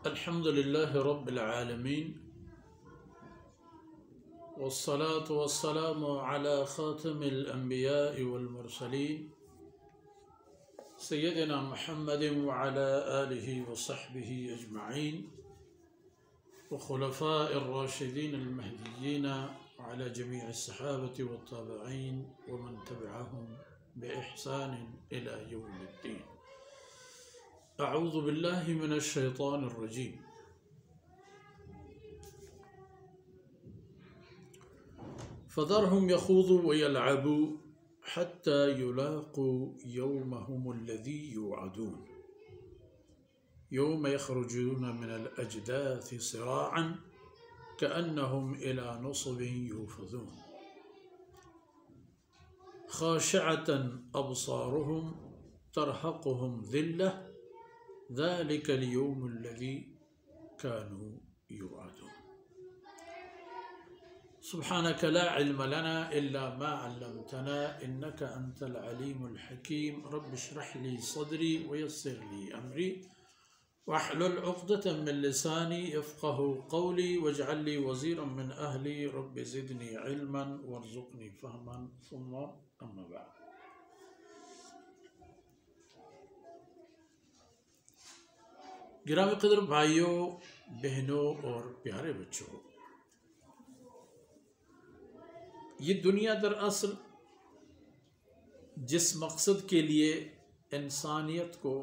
الحمد لله رب العالمين، والصلاة والسلام على خاتم الأنبياء والمرسلين سيدنا محمد وعلى آله وصحبه أجمعين وخلفاء الراشدين المهديين وعلى جميع الصحابة والتابعين ومن تبعهم بإحسان إلى يوم الدين. أعوذ بالله من الشيطان الرجيم. فذرهم يخوضوا ويلعبوا حتى يلاقوا يومهم الذي يوعدون يوم يخرجون من الأجداث سراعا كأنهم إلى نصب يوفضون خاشعة أبصارهم ترهقهم ذلة ذلك اليوم الذي كانوا يوعدون. سبحانك لا علم لنا إلا ما علمتنا إنك أنت العليم الحكيم. رب اشرح لي صدري ويسر لي أمري واحلل عقدة من لساني يفقه قولي واجعل لي وزيرا من أهلي رب زدني علما وارزقني فهما ثم أما بعد. گرامی قدر بھائیوں، بہنوں اور پیارے بچوں، یہ دنیا دراصل جس مقصد کے لیے انسانیت کو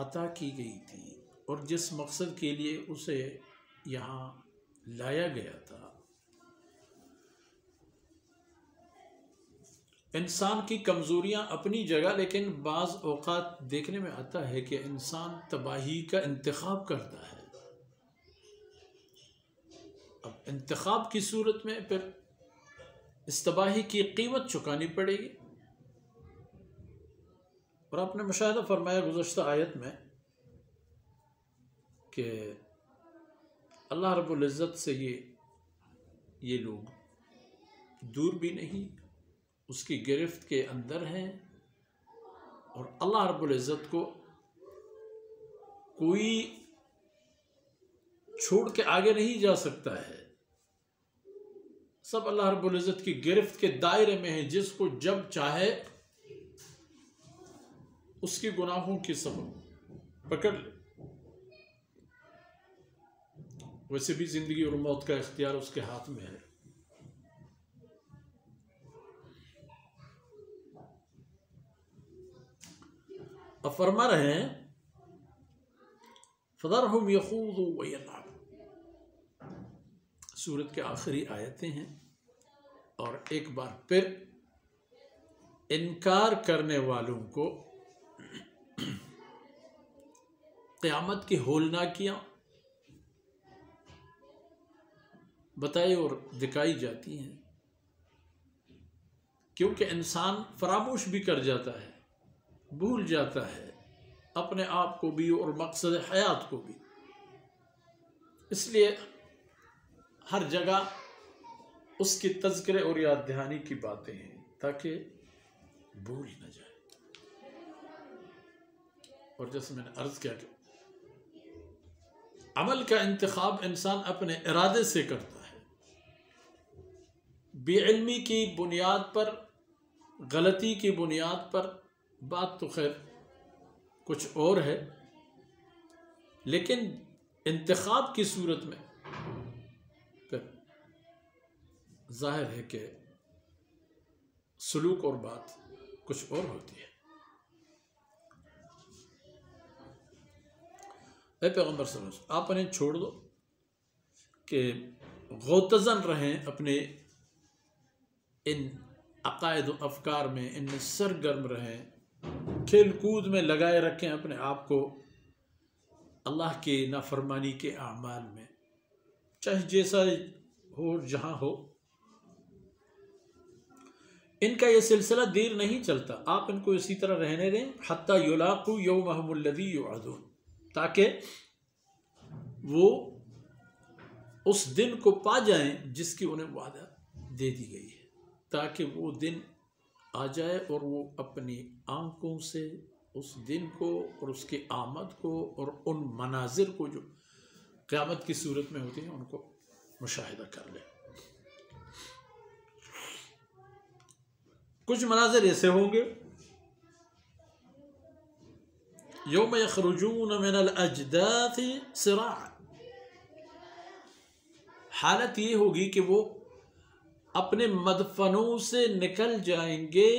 عطا کی گئی تھی اور جس مقصد کے لیے اسے یہاں لایا گیا تھا، انسان کی کمزوریاں اپنی جگہ، لیکن بعض اوقات دیکھنے میں آتا ہے کہ انسان تباہی کا انتخاب کرتا ہے. اب انتخاب کی صورت میں پھر اس تباہی کی قیمت چکانی پڑے گی. اور آپ نے مشاہدہ فرمایا گزشتہ آیت میں کہ اللہ رب العزت سے یہ لوگ دور بھی نہیں، اس کی گرفت کے اندر ہیں، اور اللہ رب العزت کو کوئی چھوڑ کے آگے نہیں جا سکتا ہے. سب اللہ رب العزت کی گرفت کے دائرے میں ہیں. جس کو جب چاہے اس کی گناہوں کی سبب پکڑ لے. ویسے بھی زندگی اور موت کا اختیار اس کے ہاتھ میں ہے. اب فرما رہے ہیں فَذَرْهُمْ يَخُوضُوا وَيَلْعَبُوا. سورت کے آخری آیتیں ہیں، اور ایک بار پھر انکار کرنے والوں کو قیامت کی ہولناکیاں بتائی اور دکھائی جاتی ہیں، کیونکہ انسان فراموش بھی کر جاتا ہے، بھول جاتا ہے اپنے آپ کو بھی اور مقصد حیات کو بھی. اس لیے ہر جگہ اس کی تذکرے اور یاد دہانی کی باتیں ہیں تاکہ بھول نہ جائے. اور جیسے میں نے عرض کیا کہ عمل کا انتخاب انسان اپنے ارادے سے کرتا ہے. بے علمی کی بنیاد پر، غلطی کی بنیاد پر بات تو خیر کچھ اور ہے، لیکن انتخاب کی صورت میں پھر ظاہر ہے کہ سلوک اور بات کچھ اور ہوتی ہے. اے پیغمبر صلی اللہ علیہ وسلم، آپ انہیں چھوڑ دو کہ غوطزن رہیں اپنے ان عقائد و افکار میں، ان میں سرگرم رہیں، کھیل کود میں لگائے رکھیں اپنے آپ کو اللہ کی نافرمانی کے اعمال میں، چاہے جیسا ہو جہاں ہو. ان کا یہ سلسلہ دیر نہیں چلتا، آپ ان کو اسی طرح رہنے دیں. حتی یلاقوا یومہم الذی یوعدون، تاکہ وہ اس دن کو پا جائیں جس کی انہیں وعدہ دے دی گئی ہے، تاکہ وہ دن آ جائے اور وہ اپنی آنکھوں سے اس دن کو اور اس کی آمد کو اور ان مناظر کو جو قیامت کی صورت میں ہوتی ہیں ان کو مشاہدہ کر لیں۔ کچھ مناظر ایسے ہوں گے، یوم یخرجون من الاجداث سراعا، حالت یہ ہوگی کہ وہ اپنے مدفنوں سے نکل جائیں گے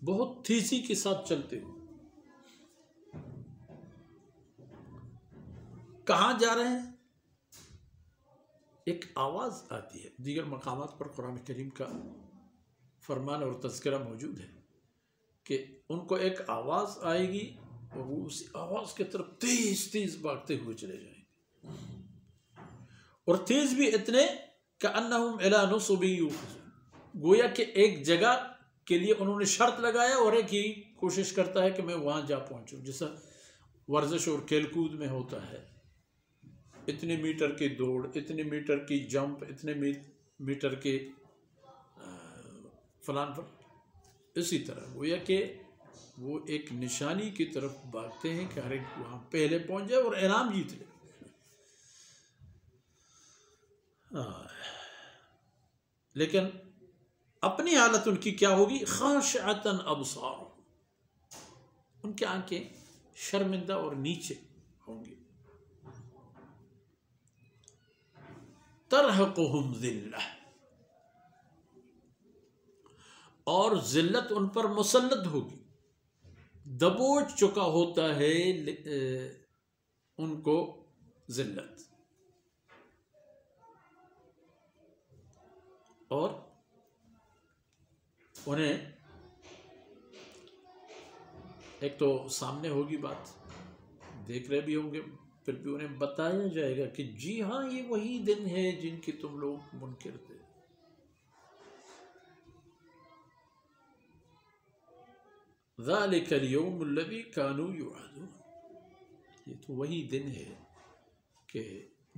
بہت تیزی کے ساتھ چلتے ہوئے۔ کہاں جا رہے ہیں؟ ایک آواز آتی ہے، دیگر مقامات پر قرآن کریم کا فرمان اور تذکرہ موجود ہے کہ ان کو ایک آواز آئے گی اور وہ اسی آواز کی طرف تیز تیز بھاگتے ہوئے چلے جائیں گے، اور تیز بھی اتنے کأنہم الی نصب یوفضون، گویا کہ ایک جگہ کے لیے انہوں نے شرط لگایا اور ایک ہی کوشش کرتا ہے کہ میں وہاں جا پہنچوں، جیسا ورزش اور کھیل کود میں ہوتا ہے، اتنے میٹر کی دوڑ، اتنے میٹر کی جمپ، اتنے میٹر کے فلان پر، اسی طرح گویا کہ وہ ایک نشانی کی طرف بھاگتے ہیں کہ ہر ایک وہاں پہلے پہنچ جائے اور انعام جیت لے۔ لیکن اپنی حالت ان کی کیا ہوگی؟ خاشعۃ ابصارہم، ان کی آنکھیں شرمندہ اور نیچے ہوں گی۔ ترہقہم ذلہ، اور ذلت ان پر مسلط ہوگی، دبوچ چکا ہوتا ہے ان کو ذلت، اور انہیں ایک تو سامنے ہوگی بات، دیکھ رہے بھی ہوں گے، پھر بھی انہیں بتایا جائے گا کہ جی ہاں یہ وہی دن ہے جن کی تم لوگ منکر تھے۔ ذَلِكَ الْيَوْمُ الَّذِي كَانُوا يُوعَدُونَ، یہ تو وہی دن ہے کہ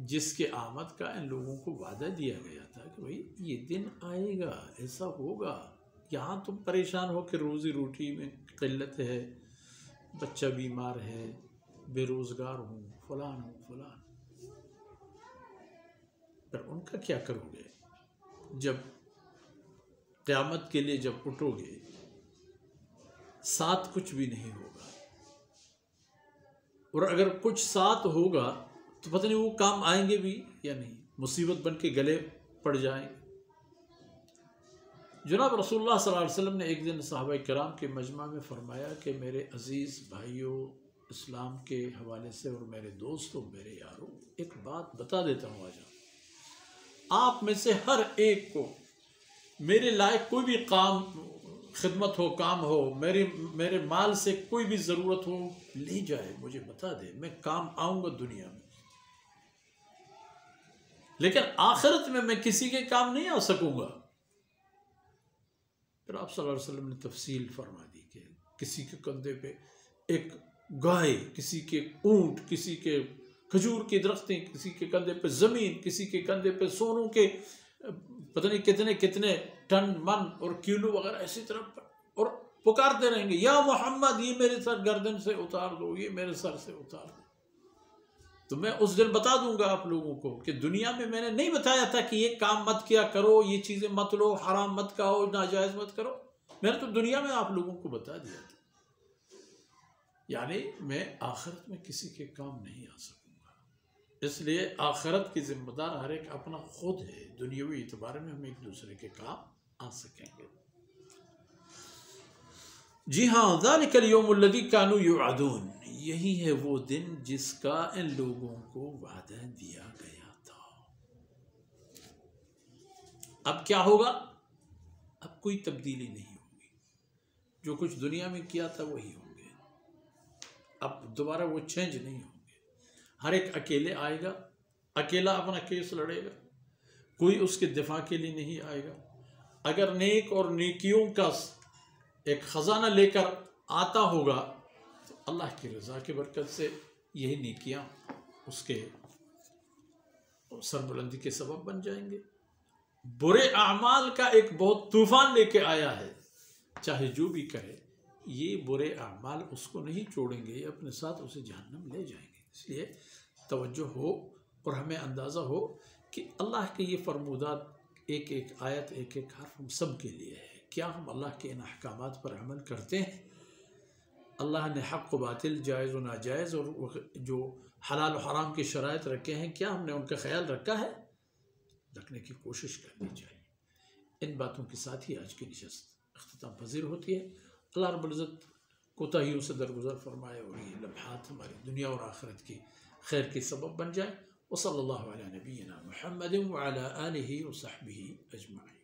جس کے آمد کا ان لوگوں کو وعدہ دیا گیا تھا کہ بھئی یہ دن آئے گا، ایسا ہوگا، یہاں تم پریشان ہو کہ روزی روٹی میں قلت ہے، بچہ بیمار ہے، بے روزگار ہوں، فلان ہوں فلان، پر ان کا کیا کرو گے جب قیامت کے لیے جب اٹھو گے ساتھ کچھ بھی نہیں ہوگا، اور اگر کچھ ساتھ ہوگا تو پتہ نہیں وہ کام آئیں گے بھی یا نہیں، مصیبت بن کے گلے پڑ جائیں گے۔ جناب رسول اللہ صلی اللہ علیہ وسلم نے ایک دن صحابہ کرام کے مجمع میں فرمایا کہ میرے عزیز بھائیوں، اسلام کے حوالے سے اور میرے دوستوں، میرے یاروں، ایک بات بتا دیتا ہوں آج آپ میں سے ہر ایک کو میرے لائق کوئی بھی کام، خدمت ہو، کام ہو، میرے مال سے کوئی بھی ضرورت ہو، لے جائے، مجھے بتا دے، میں کام آؤں گا دنیا میں، لیکن آخرت میں کسی کے کام نہیں آ سکوں گا۔ پھر آپ صلی اللہ علیہ وسلم نے تفصیل فرما دی کہ کسی کے کندھے پہ ایک گائے، کسی کے اونٹ، کسی کے کھجور کی درختیں، کسی کے کندھے پہ زمین، کسی کے کندھے پہ سونوں کے پتہ نہیں کتنے کتنے ٹن، من اور کلو وغیرہ، اسی طرح، اور پکارتے رہیں گے یا محمد یہ میرے سر گردن سے اتار دو، یہ میرے سر سے اتار دو۔ تو میں اس دن بتا دوں گا آپ لوگوں کو کہ دنیا میں میں نے نہیں بتایا تھا کہ یہ کام مت کیا کرو، یہ چیزیں مت لو، حرام مت کھاؤ، ناجائز مت کرو، میں نے تو دنیا میں آپ لوگوں کو بتا دیا تھا۔ یعنی میں آخرت میں کسی کے کام نہیں آ سکوں گا، اس لیے آخرت کی ذمہ دار ہر ایک اپنا خود ہے، دنیاوی اعتبار میں ہم ایک دوسرے کے کام آ سکیں گے۔ جی ہاں، ذَلِكَ الْيَوْمُ الَّذِي كَانُوا يُوعَدُونَ، یہی ہے وہ دن جس کا ان لوگوں کو وعدہ دیا گیا تھا۔ اب کیا ہوگا؟ اب کوئی تبدیلی نہیں ہوگی، جو کچھ دنیا میں کیا تھا وہی ہوں گے، اب دوبارہ وہ چینج نہیں ہوں گے۔ ہر ایک اکیلے آئے گا، اکیلا اپنا کیس لڑے گا، کوئی اس کے دفاع کے لیے نہیں آئے گا۔ اگر نیک اور نیکیوں کا ایک خزانہ لے کر آتا ہوگا تو اللہ کی رضا کی برکت سے یہی نیکیاں اس کے سربلندی کے سبب بن جائیں گے۔ برے اعمال کا ایک بہت طوفان لے کے آیا ہے، چاہے جو بھی کرے یہ برے اعمال اس کو نہیں چھوڑیں گے، یہ اپنے ساتھ اسے جہنم لے جائیں گے۔ اس لیے توجہ ہو اور ہمیں اندازہ ہو کہ اللہ کے یہ فرمودات ایک ایک آیت ایک ایک حرف ہم سب کے لیے ہے۔ کیا ہم اللہ کے ان احکامات پر عمل کرتے ہیں؟ اللہ نے حق و باطل، جائز و ناجائز اور جو حلال و حرام کی شرائط رکھے ہیں، کیا ہم نے ان کا خیال رکھا ہے؟ رکھنے کی کوشش کرنی چاہیے۔ ان باتوں کے ساتھ ہی آج کی نشست اختتام پذیر ہوتی ہے۔ اللہ رب العزت کوتاہیوں سے درگزر فرمائے اور یہ لمحات ہماری دنیا اور آخرت کی خیر کے سبب بن جائے۔ وصلی اللہ علی نبینا محمد وعلی آلہ وصحبہ اجمعین۔